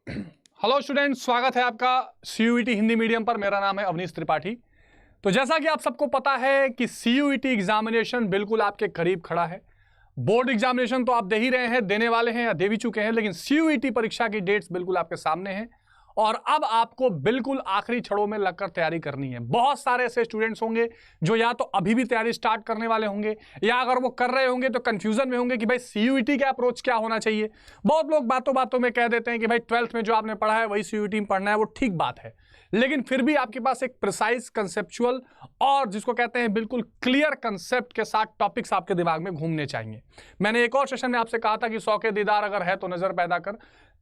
Hello students, स्वागत है आपका सीयूईटी हिंदी मीडियम पर। मेरा नाम है अवनीश त्रिपाठी। तो जैसा कि आप सबको पता है कि सीयूईटी एग्जामिनेशन बिल्कुल आपके करीब खड़ा है। बोर्ड एग्जामिनेशन तो आप दे ही रहे हैं, देने वाले हैं या दे भी चुके हैं, लेकिन सीयूईटी परीक्षा की डेट्स बिल्कुल आपके सामने हैं और अब आपको बिल्कुल आखिरी छड़ों में लगकर तैयारी करनी है। बहुत सारे ऐसे स्टूडेंट्स होंगे जो या तो अभी भी तैयारी स्टार्ट करने वाले होंगे या अगर वो कर रहे होंगे तो कंफ्यूजन में होंगे कि भाई सीयूईटी का अप्रोच क्या होना चाहिए। बहुत लोग बातों बातों में कह देते हैं कि भाई 12th में जो आपने पढ़ा है वही सीयूईटी में पढ़ना है। वो ठीक बात है, लेकिन फिर भी आपके पास एक प्रिसाइज कंसेप्चुअल और जिसको कहते हैं बिल्कुल क्लियर कंसेप्ट के साथ टॉपिक्स आपके दिमाग में घूमने चाहिए। मैंने एक और सेशन में आपसे कहा था कि 100 के दीदार अगर है तो नजर पैदा कर।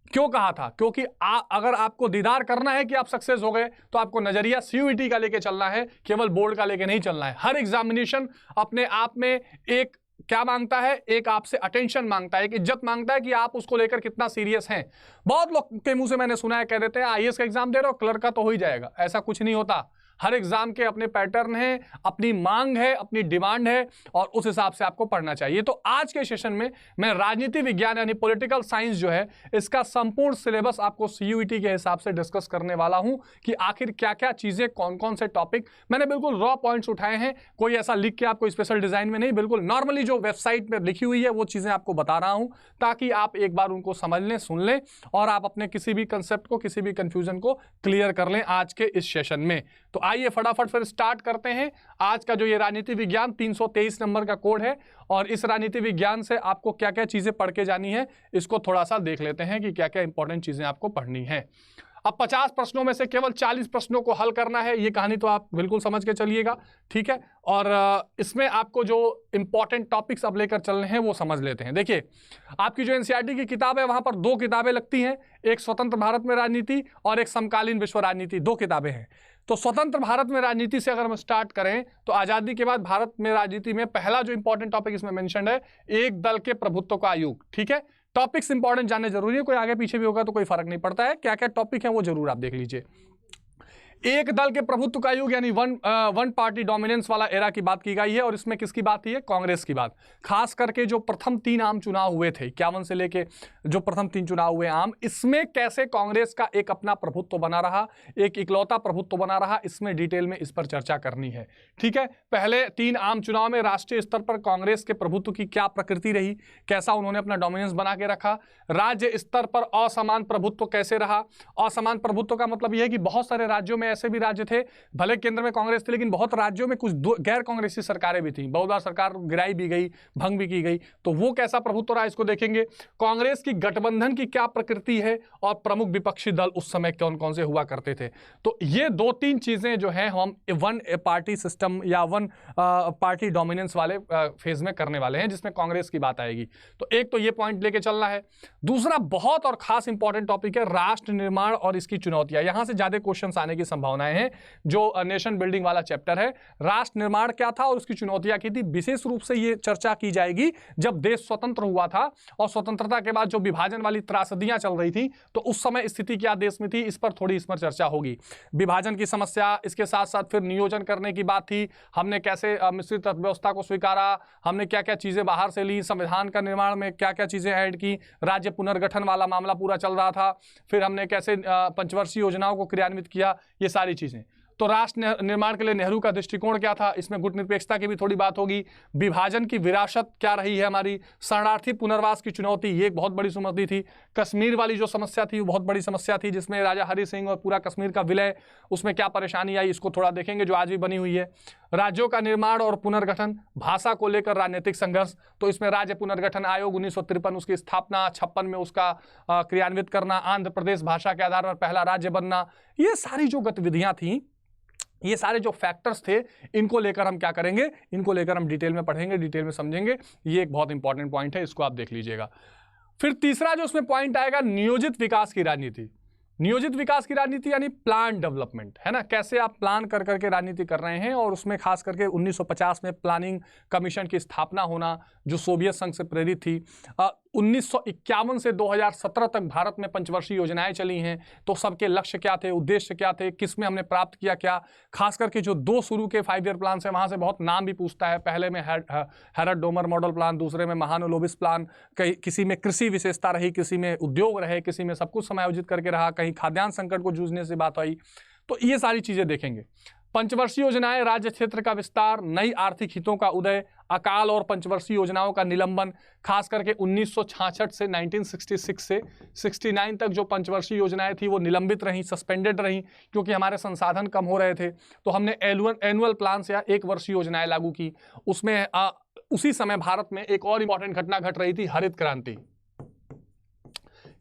क्यों कहा था? क्योंकि अगर आपको दीदार करना है कि आप सक्सेस हो गए तो आपको नजरिया सीयूईटी का लेके चलना है, केवल बोर्ड का लेके नहीं चलना है। हर एग्जामिनेशन अपने आप में एक क्या मांगता है, एक आपसे अटेंशन मांगता है, एक इज्जत मांगता है कि आप उसको लेकर कितना सीरियस हैं। बहुत लोग के मुंह से मैंने सुना है, कह देते हैं आईएएस का एग्जाम दे रहे हो, क्लर्क का तो हो ही जाएगा। ऐसा कुछ नहीं होता। हर एग्जाम के अपने पैटर्न है, अपनी मांग है, अपनी डिमांड है और उस हिसाब से आपको पढ़ना चाहिए। तो आज के सेशन में मैं राजनीति विज्ञान यानी पॉलिटिकल साइंस जो है इसका संपूर्ण सिलेबस आपको सीयूईटी के हिसाब से डिस्कस करने वाला हूं कि आखिर क्या क्या चीजें, कौन कौन से टॉपिक। मैंने बिल्कुल रॉ पॉइंट्स उठाए हैं, कोई ऐसा लिख के आपको स्पेशल डिजाइन में नहीं, बिल्कुल नॉर्मली जो वेबसाइट में लिखी हुई है वो चीजें आपको बता रहा हूं ताकि आप एक बार उनको समझ लें, सुन लें और आप अपने किसी भी कंसेप्ट को, किसी भी कंफ्यूजन को क्लियर कर लें आज के इस सेशन में। तो आइए फटाफट फिर स्टार्ट करते हैं। आज का जो ये राजनीति विज्ञान 323 नंबर का कोड है और इस राजनीति विज्ञान से आपको क्या क्या चीजें पढ़ के जानी है इसको थोड़ा सा देख लेते हैं कि क्या क्या इंपॉर्टेंट चीजें आपको पढ़नी है। अब 50 प्रश्नों में से केवल 40 प्रश्नों को हल करना है, ये कहानी तो आप बिल्कुल समझ के चलिएगा, ठीक है। और इसमें आपको जो इंपॉर्टेंट टॉपिक्स अब लेकर चल रहे हैं वो समझ लेते हैं। देखिए, आपकी जो एनसीईआरटी की किताब है वहां पर 2 किताबें लगती हैं, एक स्वतंत्र भारत में राजनीति और एक समकालीन विश्व राजनीति, 2 किताबें हैं। तो स्वतंत्र भारत में राजनीति से अगर हम स्टार्ट करें तो आजादी के बाद भारत में राजनीति में पहला जो इंपॉर्टेंट टॉपिक इसमें मेंशन्ड है, एक दल के प्रभुत्व का युग, ठीक है। टॉपिक्स इंपॉर्टेंट जानने जरूरी है, कोई आगे पीछे भी होगा तो कोई फर्क नहीं पड़ता है। क्या क्या टॉपिक है वो जरूर आप देख लीजिए। एक दल के प्रभुत्व का युग यानी वन पार्टी डोमिनेंस वाला एरा की बात की गई है और इसमें किसकी बात है? कांग्रेस की बात। खास करके जो प्रथम 3 आम चुनाव हुए थे 51 से लेके जो प्रथम 3 चुनाव हुए आम, इसमें कैसे कांग्रेस का एक अपना प्रभुत्व बना रहा, एक इकलौता प्रभुत्व बना रहा, इसमें डिटेल में इस पर चर्चा करनी है, ठीक है। पहले 3 आम चुनाव में राष्ट्रीय स्तर पर कांग्रेस के प्रभुत्व की क्या प्रकृति रही, कैसा उन्होंने अपना डोमिनेंस बना के रखा। राज्य स्तर पर असमान प्रभुत्व कैसे रहा। असमान प्रभुत्व का मतलब यह है कि बहुत सारे राज्यों में ऐसे भी राज्य थे, भले केंद्र में कांग्रेस थी लेकिन बहुत राज्यों में कुछ गैर कांग्रेसी सरकारें भी थी, बहुत बार सरकार गिराई भी गई, भंग भी की गई, तो वो कैसा प्रभुत्व रहा इसको देखेंगे। कांग्रेस की गठबंधन की क्या प्रकृति है और प्रमुख विपक्षी दल उस समय कौन कौन से हुआ करते थे। तो ये 2-3 चीजें जो है हम वन पार्टी सिस्टम या वन पार्टी डोमिनेंस वाले फेज में करने वाले हैं जिसमें कांग्रेस की बात आएगी। तो एक तो ये पॉइंट लेके चलना है। दूसरा बहुत और खास इंपॉर्टेंट टॉपिक है राष्ट्र निर्माण और इसकी चुनौतियां। यहां से ज्यादा क्वेश्चंस आने की संभावनाएं हैं। जो नेशन बिल्डिंग वाला चैप्टर है, राष्ट्र निर्माण क्या था और उसकी चुनौतियां की थी, विशेष रूप से ये चर्चा की जाएगी जब देश स्वतंत्र हुआ था और स्वतंत्रता के बाद जो विभाजन वाली त्रासदियां चल रही थी तो उस समय स्थिति क्या देश में थी, इस पर थोड़ी इस पर चर्चा होगी। विभाजन की समस्या, इसके साथ साथ फिर नियोजन करने की बात थी, हमने कैसे मिश्रित अर्थव्यवस्था को स्वीकारा, हमने क्या क्या चीजें बाहर से ली, संविधान का निर्माण में क्या क्या चीजें ऐड की, राज्य पुनर्गठन वाला मामला पूरा चल रहा था, फिर हमने कैसे पंचवर्षीय योजनाओं को क्रियान्वित किया, ये सारी चीजें। तो राष्ट्र निर्माण के लिए नेहरू का दृष्टिकोण क्या था, इसमें गुट निरपेक्षता की भी थोड़ी बात होगी। विभाजन की विरासत क्या रही है हमारी, शरणार्थी पुनर्वास की चुनौती, ये एक बहुत बड़ी चुनौती थी। कश्मीर वाली जो समस्या थी वो बहुत बड़ी समस्या थी जिसमें राजा हरि सिंह और पूरा कश्मीर का विलय, उसमें क्या परेशानी आई इसको थोड़ा देखेंगे जो आज भी बनी हुई है। राज्यों का निर्माण और पुनर्गठन, भाषा को लेकर राजनीतिक संघर्ष, तो इसमें राज्य पुनर्गठन आयोग 1953 उसकी स्थापना, 56 में उसका क्रियान्वित करना, आंध्र प्रदेश भाषा के आधार पर पहला राज्य बनना, ये सारी जो गतिविधियां थी, ये सारे जो फैक्टर्स थे, इनको लेकर हम क्या करेंगे, इनको लेकर हम डिटेल में पढ़ेंगे, डिटेल में समझेंगे। ये एक बहुत इंपॉर्टेंट पॉइंट है, इसको आप देख लीजिएगा। फिर तीसरा जो उसमें पॉइंट आएगा, नियोजित विकास की राजनीति। नियोजित विकास की राजनीति यानी प्लान डेवलपमेंट, है ना, कैसे आप प्लान कर करके राजनीति कर रहे हैं। और उसमें खास करके 1950 में प्लानिंग कमीशन की स्थापना होना जो सोवियत संघ से प्रेरित थी। 1951 से 2017 तक भारत में पंचवर्षीय योजनाएं चली हैं, तो सबके लक्ष्य क्या थे, उद्देश्य क्या थे, किस में हमने प्राप्त किया क्या। खास करके जो 2 शुरू के 5 ईयर प्लान है वहां से बहुत नाम भी पूछता है। पहले में हेरल्ड डोमर मॉडल प्लान, दूसरे में महानुलोबिस प्लान, किसी में कृषि विशेषता रही, किसी में उद्योग रहे, किसी में सब कुछ समायोजित करके रहा, कहीं खाद्यान्न संकट को जूझने से बात आई। तो ये सारी चीजें देखेंगे। पंचवर्षीय योजनाएं, राज्य क्षेत्र का विस्तार, नई आर्थिक हितों का उदय, अकाल और पंचवर्षीय योजनाओं का निलंबन। खास करके 1966 से 1966 से 69 तक जो पंचवर्षीय योजनाएं थी वो निलंबित रहीं, सस्पेंडेड रहीं, क्योंकि हमारे संसाधन कम हो रहे थे। तो हमने एनुअल प्लान से या 1 वर्षीय योजनाएं लागू की। उसमें उसी समय भारत में एक और इंपॉर्टेंट घटना घट रही थी, हरित क्रांति।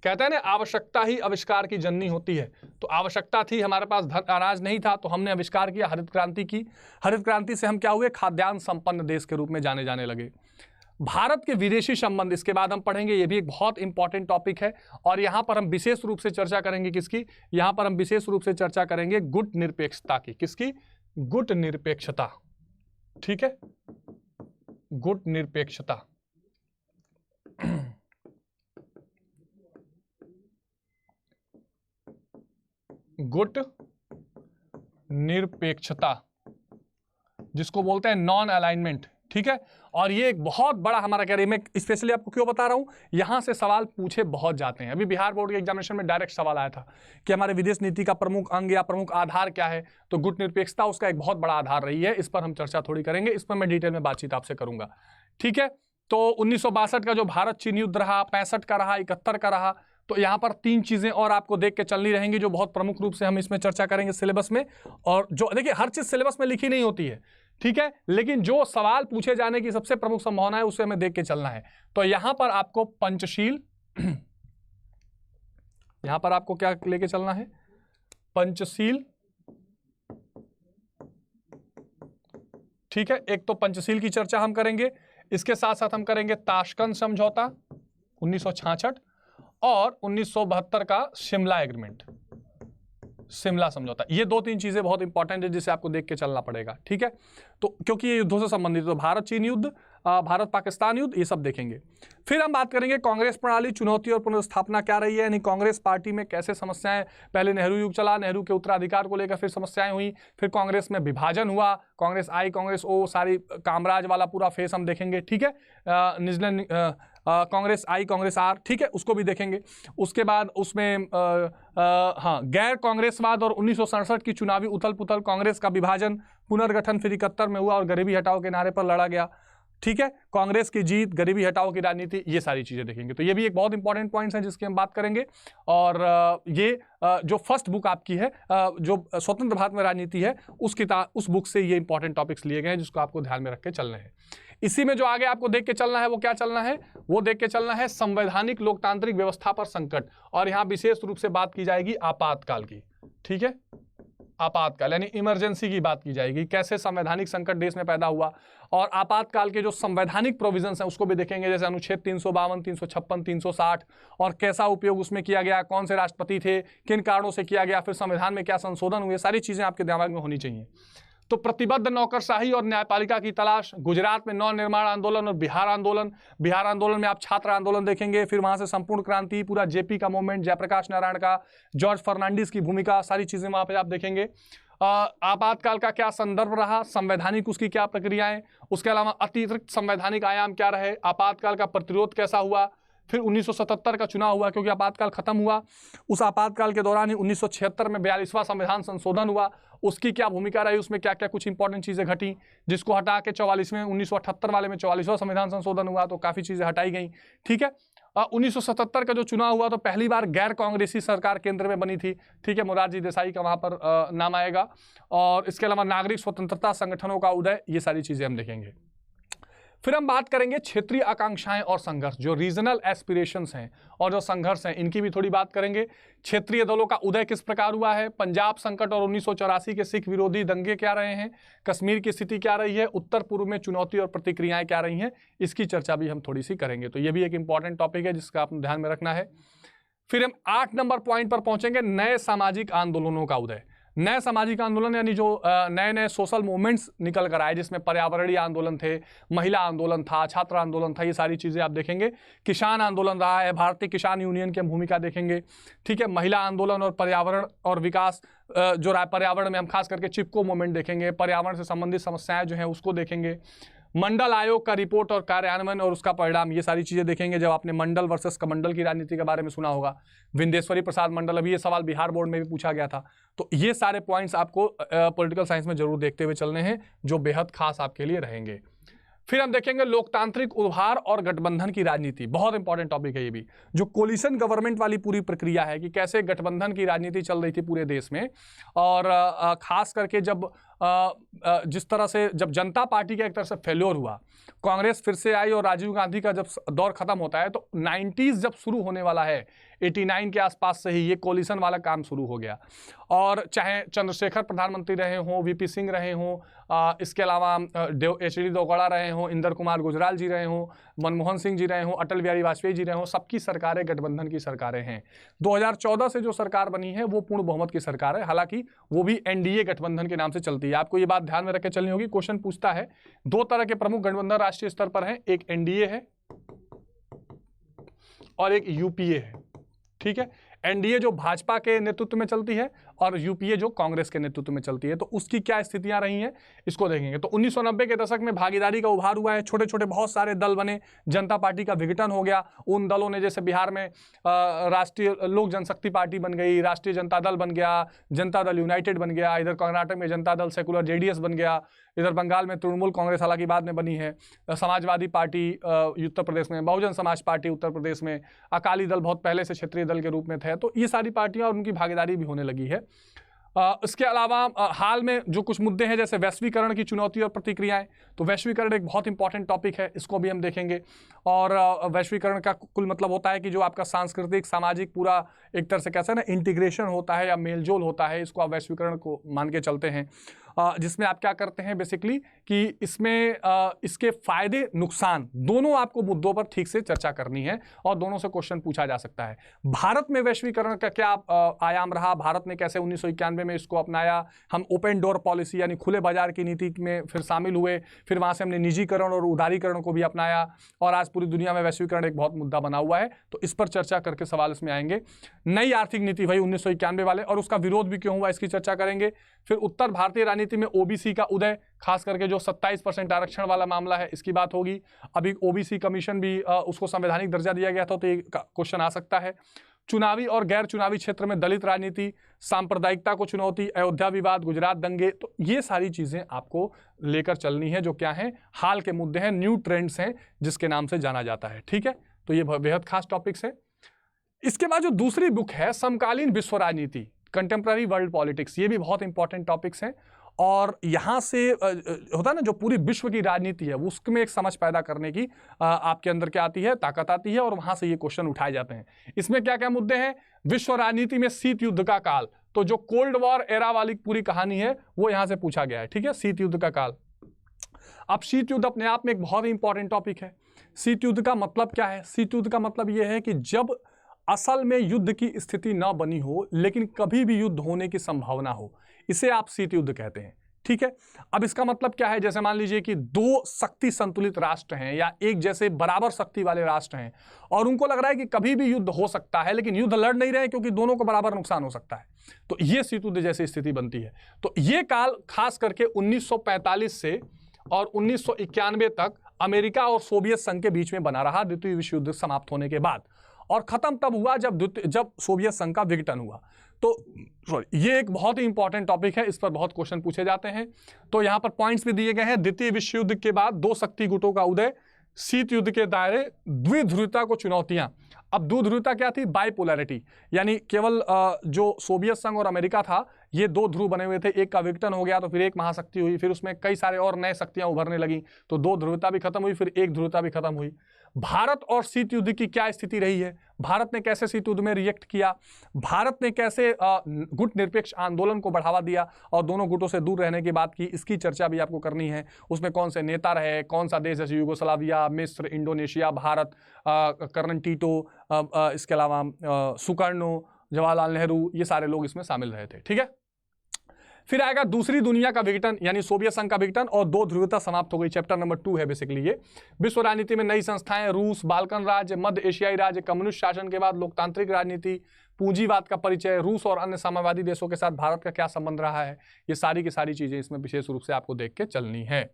कहते हैं ना, आवश्यकता ही आविष्कार की जननी होती है। तो आवश्यकता थी, हमारे पास अनाज नहीं था, तो हमने आविष्कार किया, हरित क्रांति की। हरित क्रांति से हम क्या हुए, खाद्यान्न संपन्न देश के रूप में जाने जाने लगे। भारत के विदेशी संबंध, इसके बाद हम पढ़ेंगे, ये भी एक बहुत इंपॉर्टेंट टॉपिक है। और यहाँ पर हम विशेष रूप से चर्चा करेंगे किसकी, यहाँ पर हम विशेष रूप से चर्चा करेंगे गुट निरपेक्षता की। किसकी, गुट निरपेक्षता, ठीक है, गुट निरपेक्षता। गुट निरपेक्षता जिसको बोलते हैं नॉन अलाइनमेंट, ठीक है। और ये एक बहुत बड़ा हमारा क्या, मैं स्पेशली आपको क्यों बता रहा हूं, यहां से सवाल पूछे बहुत जाते हैं। अभी बिहार बोर्ड के एग्जामिनेशन में डायरेक्ट सवाल आया था कि हमारे विदेश नीति का प्रमुख अंग या प्रमुख आधार क्या है, तो गुट निरपेक्षता उसका एक बहुत बड़ा आधार रही है। इस पर हम चर्चा थोड़ी करेंगे, इस पर मैं डिटेल में बातचीत आपसे करूंगा, ठीक है। तो 1962 का जो भारत चीन युद्ध रहा, 65 का रहा, 71 का रहा। तो यहाँ पर 3 चीजें और आपको देख के चलनी रहेंगी जो बहुत प्रमुख रूप से हम इसमें चर्चा करेंगे सिलेबस में। और जो देखिए, हर चीज सिलेबस में लिखी नहीं होती है, ठीक है, लेकिन जो सवाल पूछे जाने की सबसे प्रमुख संभावना है उसे हमें देख के चलना है। तो यहां पर आपको पंचशील, यहां पर आपको क्या लेके चलना है, पंचशील, ठीक है। एक तो पंचशील की चर्चा हम करेंगे, इसके साथ साथ हम करेंगे ताशकंद समझौता 1966 और 1972 का शिमला एग्रीमेंट, शिमला समझौता। ये 2-3 चीजें बहुत इंपॉर्टेंट है जिसे आपको देख के चलना पड़ेगा, ठीक है। तो क्योंकि ये युद्धों से संबंधित, तो भारत चीन युद्ध, भारत पाकिस्तान युद्ध, ये सब देखेंगे। फिर हम बात करेंगे कांग्रेस प्रणाली, चुनौती और पुनर्स्थापना क्या रही है, यानी कांग्रेस पार्टी में कैसे समस्याएं, पहले नेहरू युग चला, नेहरू के उत्तराधिकार को लेकर फिर समस्याएं हुई, फिर कांग्रेस में विभाजन हुआ, कांग्रेस आई, कांग्रेस ओ, सारी कामराज वाला पूरा फेस हम देखेंगे, ठीक है। New Zealand Congress I, Congress R, ठीक है, उसको भी देखेंगे। उसके बाद उसमें हाँ, गैर कांग्रेसवाद और 1967 की चुनावी उथल पुथल, कांग्रेस का विभाजन, पुनर्गठन फिर 71 में हुआ और गरीबी हटाओ के नारे पर लड़ा गया, ठीक है। कांग्रेस की जीत, गरीबी हटाओ की राजनीति, ये सारी चीजें देखेंगे। तो ये भी एक बहुत इंपॉर्टेंट पॉइंट्स हैं जिसकी हम बात करेंगे। और ये जो फर्स्ट बुक आपकी है, जो स्वतंत्र भारत में राजनीति है, उस बुक से ये इंपॉर्टेंट टॉपिक्स लिए गए हैं जिसको आपको ध्यान में रख के चलने हैं। इसी में जो आगे आपको देख के चलना है वो क्या चलना है, वो देख के चलना है संवैधानिक लोकतांत्रिक व्यवस्था पर संकट। और यहाँ विशेष रूप से बात की जाएगी आपातकाल की, ठीक है, आपातकाल यानी इमरजेंसी की बात की जाएगी, कैसे संवैधानिक संकट देश में पैदा हुआ। और आपातकाल के जो संवैधानिक प्रोविजंस हैं उसको भी देखेंगे, जैसे अनुच्छेद 352, 356, 360, और कैसा उपयोग उसमें किया गया, कौन से राष्ट्रपति थे, किन कारणों से किया गया, फिर संविधान में क्या संशोधन हुए, सारी चीजें आपके दिमाग में होनी चाहिए। तो प्रतिबद्ध नौकरशाही और न्यायपालिका की तलाश, गुजरात में नव निर्माण आंदोलन और बिहार आंदोलन, बिहार आंदोलन में आप छात्र आंदोलन देखेंगे, फिर वहां से संपूर्ण क्रांति, पूरा जेपी का मूवमेंट, जयप्रकाश नारायण का, जॉर्ज फर्नांडिस की भूमिका, सारी चीजें वहां पे आप देखेंगे। आपातकाल का क्या संदर्भ रहा, संवैधानिक उसकी क्या प्रक्रियाएं, उसके अलावा अतिरिक्त संवैधानिक आयाम क्या रहे, आपातकाल का प्रतिरोध कैसा हुआ, फिर 1977 का चुनाव हुआ क्योंकि आपातकाल खत्म हुआ, उस आपातकाल के दौरान ही 1976 में 42वां संविधान संशोधन हुआ, उसकी क्या भूमिका रही, उसमें क्या क्या कुछ इंपॉर्टेंट चीजें घटी, जिसको हटा के 44वें 1978 वाले में 44वां संविधान संशोधन हुआ, तो काफी चीजें हटाई गई, ठीक है। 1977 का जो चुनाव हुआ तो पहली बार गैर कांग्रेसी सरकार केंद्र में बनी थी, ठीक है, मोरारजी देसाई का वहां पर नाम आएगा। और इसके अलावा नागरिक स्वतंत्रता संगठनों का उदय, ये सारी चीजें हम देखेंगे। फिर हम बात करेंगे क्षेत्रीय आकांक्षाएं और संघर्ष, जो रीजनल एस्पिरेशंस हैं और जो संघर्ष हैं, इनकी भी थोड़ी बात करेंगे। क्षेत्रीय दलों का उदय किस प्रकार हुआ है, पंजाब संकट और 1984 के सिख विरोधी दंगे क्या रहे हैं, कश्मीर की स्थिति क्या रही है, उत्तर पूर्व में चुनौती और प्रतिक्रियाएं क्या रही हैं, इसकी चर्चा भी हम थोड़ी सी करेंगे। तो ये भी एक इंपॉर्टेंट टॉपिक है जिसका आपको ध्यान में रखना है। फिर हम 8 नंबर पॉइंट पर पहुंचेंगे, नए सामाजिक आंदोलनों का उदय। नए सामाजिक आंदोलन यानी जो नए नए सोशल मूवमेंट्स निकल कर आए, जिसमें पर्यावरणीय आंदोलन थे, महिला आंदोलन था, छात्र आंदोलन था, ये सारी चीज़ें आप देखेंगे। किसान आंदोलन रहा है, भारतीय किसान यूनियन की भूमिका देखेंगे, ठीक है। महिला आंदोलन और पर्यावरण और विकास जो रहा, पर्यावरण में हम खास करके चिपको मूवमेंट देखेंगे, पर्यावरण से संबंधित समस्याएं जो हैं उसको देखेंगे। मंडल आयोग का रिपोर्ट और कार्यान्वयन और उसका परिणाम, ये सारी चीजें देखेंगे। जब आपने मंडल वर्सेस कमंडल की राजनीति के बारे में सुना होगा, विंदेश्वरी प्रसाद मंडल, अभी ये सवाल बिहार बोर्ड में भी पूछा गया था। तो ये सारे पॉइंट्स आपको पॉलिटिकल साइंस में जरूर देखते हुए चलने हैं, जो बेहद खास आपके लिए रहेंगे। फिर हम देखेंगे लोकतांत्रिक उभार और गठबंधन की राजनीति, बहुत इंपॉर्टेंट टॉपिक है ये भी। जो कोलिशन गवर्नमेंट वाली पूरी प्रक्रिया है कि कैसे गठबंधन की राजनीति चल रही थी पूरे देश में, और खास करके जब जिस तरह से जब जनता पार्टी का एक तरह से फेल्योर हुआ, कांग्रेस फिर से आई और राजीव गांधी का जब दौर खत्म होता है, तो 90s जब शुरू होने वाला है, 89 के आसपास से ही ये कोलिशन वाला काम शुरू हो गया। और चाहे चंद्रशेखर प्रधानमंत्री रहे हों, वीपी सिंह रहे हों, इसके अलावा एच.डी. देवगौड़ा रहे हों, इंदर कुमार गुजराल जी रहे हों, मनमोहन सिंह जी रहे हों, अटल बिहारी वाजपेयी जी रहे हों, सबकी सरकारें गठबंधन की सरकारें हैं। 2014 से जो सरकार बनी है वो पूर्ण बहुमत की सरकार है, हालांकि वो भी एनडीए गठबंधन के नाम से चलती है। आपको ये बात ध्यान में रखकर चलनी होगी। क्वेश्चन पूछता है, दो तरह के प्रमुख गठबंधन राष्ट्रीय स्तर पर हैं, एक एनडीए है और एक यूपीए है, ठीक है। एनडीए जो भाजपा के नेतृत्व में चलती है और यूपीए जो कांग्रेस के नेतृत्व में चलती है। तो उसकी क्या स्थितियां रही हैं इसको देखेंगे। तो 1990 के दशक में भागीदारी का उभार हुआ है, छोटे छोटे बहुत सारे दल बने, जनता पार्टी का विघटन हो गया। उन दलों ने, जैसे बिहार में राष्ट्रीय लोक जनशक्ति पार्टी बन गई, राष्ट्रीय जनता दल बन गया, जनता दल यूनाइटेड बन गया, इधर कर्नाटक में जनता दल सेकुलर जेडीएस बन गया, इधर बंगाल में तृणमूल कांग्रेस हालांकि बाद में बनी है, समाजवादी पार्टी उत्तर प्रदेश में, बहुजन समाज पार्टी उत्तर प्रदेश में, अकाली दल बहुत पहले से क्षेत्रीय दल के रूप में थे। तो ये सारी पार्टियां और उनकी भागीदारी भी होने लगी है। इसके अलावा हाल में जो कुछ मुद्दे हैं, जैसे वैश्वीकरण की चुनौती और प्रतिक्रियाएं, तो वैश्वीकरण एक बहुत इंपॉर्टेंट टॉपिक है, इसको भी हम देखेंगे। और वैश्वीकरण का कुल मतलब होता है कि जो आपका सांस्कृतिक सामाजिक पूरा एक तरह से कैसे ना इंटीग्रेशन होता है या मेलजोल होता है, इसको आप वैश्वीकरण को मान के चलते हैं, जिसमें आप क्या करते हैं बेसिकली कि इसमें इसके फायदे नुकसान दोनों आपको मुद्दों पर ठीक से चर्चा करनी है और दोनों से क्वेश्चन पूछा जा सकता है। भारत में वैश्वीकरण का क्या आयाम रहा, भारत ने कैसे 1991 में इसको अपनाया, हम ओपन डोर पॉलिसी यानी खुले बाजार की नीति में फिर शामिल हुए, फिर वहां से हमने निजीकरण और उदारीकरण को भी अपनाया, और आज पूरी दुनिया में वैश्वीकरण एक बहुत मुद्दा बना हुआ है। तो इस पर चर्चा करके सवाल इसमें आएंगे। नई आर्थिक नीति भाई 1991 वाले, और उसका विरोध भी क्यों हुआ इसकी चर्चा करेंगे। फिर उत्तर भारतीय राजनीति में ओबीसी का उदय, खास करके जो 27% आरक्षण वाला मामला है इसकी बात होगी। अभी ओबीसी कमीशन भी उसको संवैधानिक दर्जा दिया गया था, तो ये क्वेश्चन आ सकता है। चुनावी और गैर चुनावी क्षेत्र में दलित राजनीति, सांप्रदायिकता को चुनौती, अयोध्या विवाद, गुजरात दंगे, तो ये सारी चीजें आपको लेकर चलनी है, जो क्या है हाल के मुद्दे हैं, न्यू ट्रेंड्स हैं जिसके नाम से जाना जाता है, ठीक है। तो ये बेहद खास टॉपिक्स है। इसके बाद जो दूसरी बुक है समकालीन विश्व राजनीति, कंटेम्प्रेरी वर्ल्ड पॉलिटिक्स, ये भी बहुत इंपॉर्टेंट टॉपिक्स हैं। और यहाँ से होता है ना जो पूरी विश्व की राजनीति है उसमें एक समझ पैदा करने की आपके अंदर क्या आती है, ताकत आती है, और वहाँ से ये क्वेश्चन उठाए जाते हैं। इसमें क्या क्या मुद्दे हैं, विश्व राजनीति में शीत युद्ध का काल, तो जो कोल्ड वॉर एरा वाली पूरी कहानी है वो यहाँ से पूछा गया है, ठीक है, शीत युद्ध का काल। अब शीत युद्ध अपने आप में एक बहुत ही इंपॉर्टेंट टॉपिक है। शीत युद्ध का मतलब क्या है, शीत युद्ध का मतलब यह है कि जब असल में युद्ध की स्थिति न बनी हो लेकिन कभी भी युद्ध होने की संभावना हो, इसे आप शीत युद्ध कहते हैं, ठीक है। अब इसका मतलब क्या है, जैसे मान लीजिए कि दो शक्ति संतुलित राष्ट्र हैं या एक जैसे बराबर शक्ति वाले राष्ट्र हैं और उनको लग रहा है कि कभी भी युद्ध हो सकता है, लेकिन युद्ध लड़ नहीं रहे क्योंकि दोनों को बराबर नुकसान हो सकता है, तो ये शीत युद्ध जैसी स्थिति बनती है। तो ये काल खास करके 1945 से और 1991 तक अमेरिका और सोवियत संघ के बीच में बना रहा, द्वितीय विश्व युद्ध समाप्त होने के बाद, और खत्म तब हुआ जब सोवियत संघ का विघटन हुआ। तो ये एक बहुत ही इंपॉर्टेंट टॉपिक है, इस पर बहुत क्वेश्चन पूछे जाते हैं। तो यहाँ पर पॉइंट्स भी दिए गए हैं। द्वितीय विश्व युद्ध के बाद दो शक्ति गुटों का उदय, शीत युद्ध के दायरे, द्विध्रुवता को चुनौतियां। अब द्विध्रुवता क्या थी, बाइपोलैरिटी, यानी केवल जो सोवियत संघ और अमेरिका था ये दो ध्रुव बने हुए थे, एक का विघटन हो गया तो फिर एक महाशक्ति हुई, फिर उसमें कई सारे और नए शक्तियां उभरने लगी, तो दो ध्रुवता भी खत्म हुई, फिर एक ध्रुवता भी खत्म हुई। भारत और शीत युद्ध की क्या स्थिति रही है, भारत ने कैसे शीत युद्ध में रिएक्ट किया, भारत ने कैसे गुट निरपेक्ष आंदोलन को बढ़ावा दिया और दोनों गुटों से दूर रहने की बात की, इसकी चर्चा भी आपको करनी है। उसमें कौन से नेता रहे, कौन सा देश जैसे यूगोस्लाविया, मिस्र, इंडोनेशिया, भारत, कर्नल टीटो, इसके अलावा सुकर्णो, जवाहरलाल नेहरू, ये सारे लोग इसमें शामिल रहे थे। ठीक है, फिर आएगा दूसरी दुनिया का विघटन यानी सोवियत संघ का विघटन और दो ध्रुवता समाप्त हो गई। चैप्टर नंबर 2 है बेसिकली ये। विश्व राजनीति में नई संस्थाएं, रूस, बाल्कन राज्य, मध्य एशियाई राज्य, कम्युनिस्ट शासन के बाद लोकतांत्रिक राजनीति, पूंजीवाद का परिचय, रूस और अन्य साम्यवादी देशों के साथ भारत का क्या संबंध रहा है, ये सारी की सारी चीजें इसमें विशेष रूप से आपको देख के चलनी है।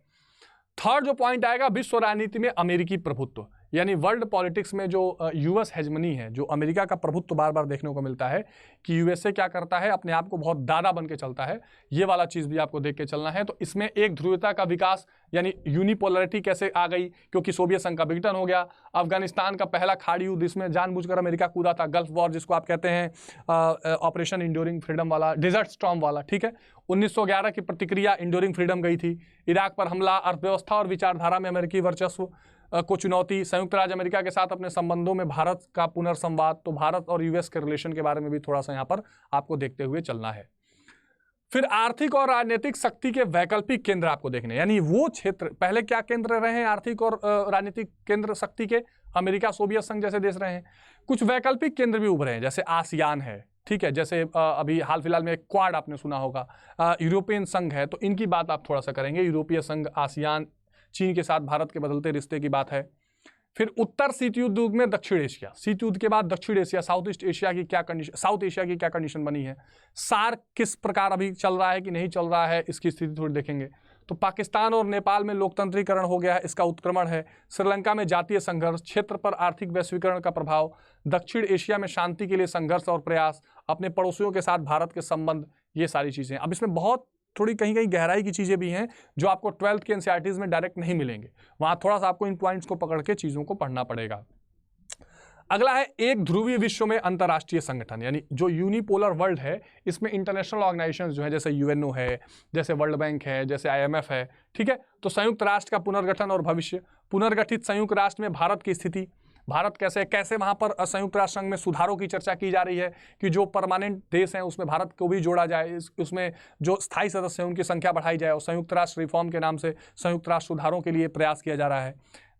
थर्ड जो पॉइंट आएगा, विश्व राजनीति में अमेरिकी प्रभुत्व यानी वर्ल्ड पॉलिटिक्स में जो यूएस हेजमनी है, जो अमेरिका का प्रभुत्व बार बार देखने को मिलता है कि यूएसए क्या करता है, अपने आप को बहुत दादा बन के चलता है, ये वाला चीज़ भी आपको देख के चलना है। तो इसमें एक ध्रुवता का विकास यानी यूनिपोलरिटी कैसे आ गई, क्योंकि सोवियत संघ का विघटन हो गया। अफगानिस्तान का पहला खाड़ी युद्ध, इसमें जानबूझकर अमेरिका कूदा था, गल्फ वॉर जिसको आप कहते हैं ऑपरेशन इंड्योरिंग फ्रीडम वाला, डेजर्ट स्टॉर्म वाला। ठीक है, 1911 की प्रतिक्रिया इंड्योरिंग फ्रीडम गई थी। इराक पर हमला, अर्थव्यवस्था और विचारधारा में अमेरिकी वर्चस्व को चुनौती, संयुक्त राज्य अमेरिका के साथ अपने संबंधों में भारत का पुनर्संवाद। तो भारत और यूएस के रिलेशन के बारे में भी थोड़ा सा यहाँ पर आपको देखते हुए चलना है। फिर आर्थिक और राजनीतिक शक्ति के वैकल्पिक केंद्र आपको देखने, यानी वो क्षेत्र पहले क्या केंद्र रहे हैं आर्थिक और राजनीतिक केंद्र शक्ति के, अमेरिका, सोवियत संघ जैसे देश रहे हैं। कुछ वैकल्पिक केंद्र भी उभरे हैं, जैसे आसियान है, ठीक है, जैसे अभी हाल फिलहाल में क्वाड आपने सुना होगा, यूरोपियन संघ है, तो इनकी बात आप थोड़ा सा करेंगे। यूरोपीय संघ, आसियान, चीन के साथ भारत के बदलते रिश्ते की बात है। फिर उत्तर शीत युद्ध में दक्षिण एशिया, शीत युद्ध के बाद दक्षिण एशिया, साउथ ईस्ट एशिया की क्या कंडीशन, साउथ एशिया की क्या कंडीशन बनी है, सार्क किस प्रकार अभी चल रहा है कि नहीं चल रहा है, इसकी स्थिति थोड़ी देखेंगे। तो पाकिस्तान और नेपाल में लोकतंत्रीकरण हो गया है, इसका उत्क्रमण है। श्रीलंका में जातीय संघर्ष, क्षेत्र पर आर्थिक वैश्वीकरण का प्रभाव, दक्षिण एशिया में शांति के लिए संघर्ष और प्रयास, अपने पड़ोसियों के साथ भारत के संबंध, ये सारी चीज़ें। अब इसमें बहुत थोड़ी कहीं कहीं गहराई की चीज़ें भी हैं जो आपको 12th के एनसीईआरटीज़ में डायरेक्ट नहीं मिलेंगे, वहाँ थोड़ा सा आपको इन पॉइंट्स को पकड़ के चीज़ों को पढ़ना पड़ेगा। अगला है एक ध्रुवीय विश्व में अंतर्राष्ट्रीय संगठन, यानी जो यूनिपोलर वर्ल्ड है, इसमें इंटरनेशनल ऑर्गेनाइजेशन जो है, जैसे यूएनओ है, जैसे वर्ल्ड बैंक है, जैसे IMF है। ठीक है, तो संयुक्त राष्ट्र का पुनर्गठन और भविष्य, पुनर्गठित संयुक्त राष्ट्र में भारत की स्थिति, भारत कैसे वहाँ पर संयुक्त राष्ट्र संघ में सुधारों की चर्चा की जा रही है कि जो परमानेंट देश हैं उसमें भारत को भी जोड़ा जाए, उसमें जो स्थायी सदस्य हैं उनकी संख्या बढ़ाई जाए, और संयुक्त राष्ट्र रिफॉर्म के नाम से संयुक्त राष्ट्र सुधारों के लिए प्रयास किया जा रहा है।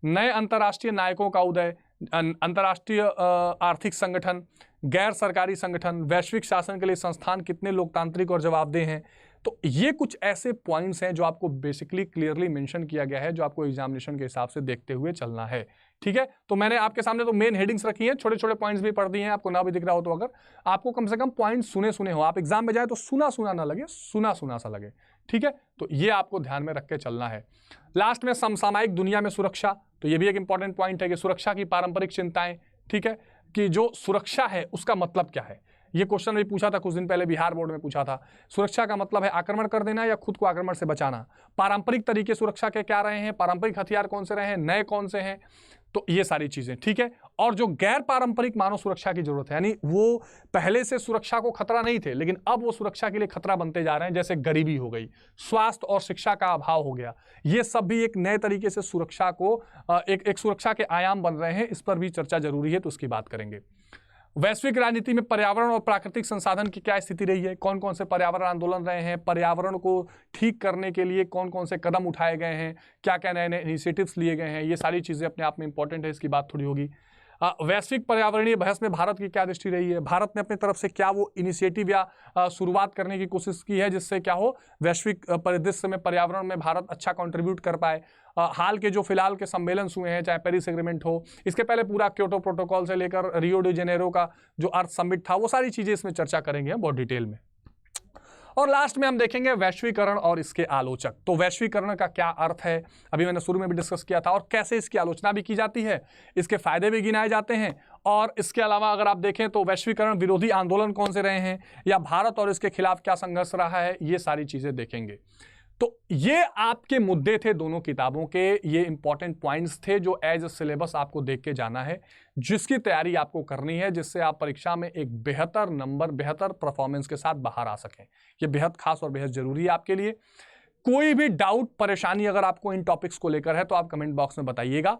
नए अंतर्राष्ट्रीय नायकों का उदय, अंतर्राष्ट्रीय आर्थिक संगठन, गैर सरकारी संगठन, वैश्विक शासन के लिए संस्थान कितने लोकतांत्रिक और जवाबदेह हैं। तो ये कुछ ऐसे पॉइंट्स हैं जो आपको बेसिकली क्लियरली मेंशन किया गया है, जो आपको एग्जामिनेशन के हिसाब से देखते हुए चलना है। ठीक है, तो मैंने आपके सामने तो मेन हेडिंग्स रखी हैं, छोटे छोटे पॉइंट्स भी पढ़ दिए हैं, आपको ना भी दिख रहा हो तो अगर आपको कम से कम पॉइंट्स सुने हो, आप एग्जाम में जाए तो सुना ना लगे, सुना सा लगे। ठीक है, तो ये आपको ध्यान में रख के चलना है। लास्ट में समसामयिक दुनिया में सुरक्षा, तो ये भी एक इंपॉर्टेंट पॉइंट है कि सुरक्षा की पारंपरिक चिंताएं। ठीक है, कि जो सुरक्षा है उसका मतलब क्या है, ये क्वेश्चन भी पूछा था कुछ दिन पहले, बिहार बोर्ड में पूछा था। सुरक्षा का मतलब है आक्रमण कर देना या खुद को आक्रमण से बचाना। पारंपरिक तरीके सुरक्षा के क्या रहे हैं, पारंपरिक हथियार कौन से रहे हैं, नए कौन से हैं, तो ये सारी चीजें। ठीक है, और जो गैर पारंपरिक मानव सुरक्षा की जरूरत है, यानी वो पहले से सुरक्षा को खतरा नहीं थे लेकिन अब वो सुरक्षा के लिए खतरा बनते जा रहे हैं, जैसे गरीबी हो गई, स्वास्थ्य और शिक्षा का अभाव हो गया, ये सब भी एक नए तरीके से सुरक्षा को एक सुरक्षा के आयाम बन रहे हैं। इस पर भी चर्चा जरूरी है, तो उसकी बात करेंगे। वैश्विक राजनीति में पर्यावरण और प्राकृतिक संसाधन की क्या स्थिति रही है, कौन कौन से पर्यावरण आंदोलन रहे हैं, पर्यावरण को ठीक करने के लिए कौन कौन से कदम उठाए गए हैं, क्या क्या नए नए इनिशिएटिव्स लिए गए हैं, ये सारी चीज़ें अपने आप में इंपॉर्टेंट है, इसकी बात थोड़ी होगी। वैश्विक पर्यावरणीय बहस में भारत की क्या दृष्टि रही है, भारत ने अपनी तरफ से क्या वो इनिशिएटिव या शुरुआत करने की कोशिश की है जिससे क्या हो, वैश्विक परिदृश्य में पर्यावरण में भारत अच्छा कंट्रीब्यूट कर पाए। हाल के जो फिलहाल के सम्मेलन हुए हैं, चाहे पेरिस एग्रीमेंट हो, इसके पहले पूरा क्योटो प्रोटोकॉल से लेकर रियो डी जेनेरो का जो अर्थ समिट था, वो सारी चीज़ें इसमें चर्चा करेंगे हम बहुत डिटेल में। और लास्ट में हम देखेंगे वैश्वीकरण और इसके आलोचक। तो वैश्वीकरण का क्या अर्थ है, अभी मैंने शुरू में भी डिस्कस किया था, और कैसे इसकी आलोचना भी की जाती है, इसके फायदे भी गिनाए जाते हैं, और इसके अलावा अगर आप देखें तो वैश्वीकरण विरोधी आंदोलन कौन से रहे हैं, या भारत और इसके खिलाफ क्या संघर्ष रहा है, ये सारी चीज़ें देखेंगे। तो ये आपके मुद्दे थे दोनों किताबों के, ये इंपॉर्टेंट पॉइंट्स थे जो एज अ सिलेबस आपको देख के जाना है, जिसकी तैयारी आपको करनी है, जिससे आप परीक्षा में एक बेहतर नंबर, बेहतर परफॉर्मेंस के साथ बाहर आ सकें। ये बेहद खास और बेहद जरूरी है आपके लिए। कोई भी डाउट, परेशानी अगर आपको इन टॉपिक्स को लेकर है तो आप कमेंट बॉक्स में बताइएगा।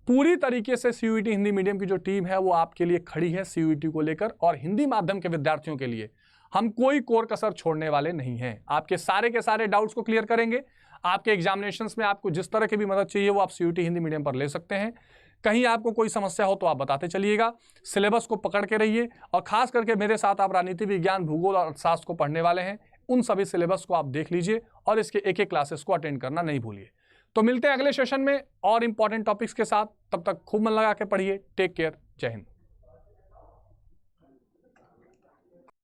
पूरी तरीके से सीयूईटी हिंदी मीडियम की जो टीम है वो आपके लिए खड़ी है सीयूईटी को लेकर, और हिंदी माध्यम के विद्यार्थियों के लिए हम कोई कोर कसर छोड़ने वाले नहीं हैं। आपके सारे के सारे डाउट्स को क्लियर करेंगे। आपके एग्जामिनेशंस में आपको जिस तरह की भी मदद चाहिए वो आप सीयूईटी हिंदी मीडियम पर ले सकते हैं। कहीं आपको कोई समस्या हो तो आप बताते चलिएगा। सिलेबस को पकड़ के रहिए, और खास करके मेरे साथ आप राजनीति विज्ञान, भूगोल और अर्थशास्त्र को पढ़ने वाले हैं, उन सभी सिलेबस को आप देख लीजिए और इसके एक एक क्लासेस को अटेंड करना नहीं भूलिए। तो मिलते हैं अगले सेशन में और इंपॉर्टेंट टॉपिक्स के साथ। तब तक खूब मन लगा के पढ़िए। Take care. जय हिंद।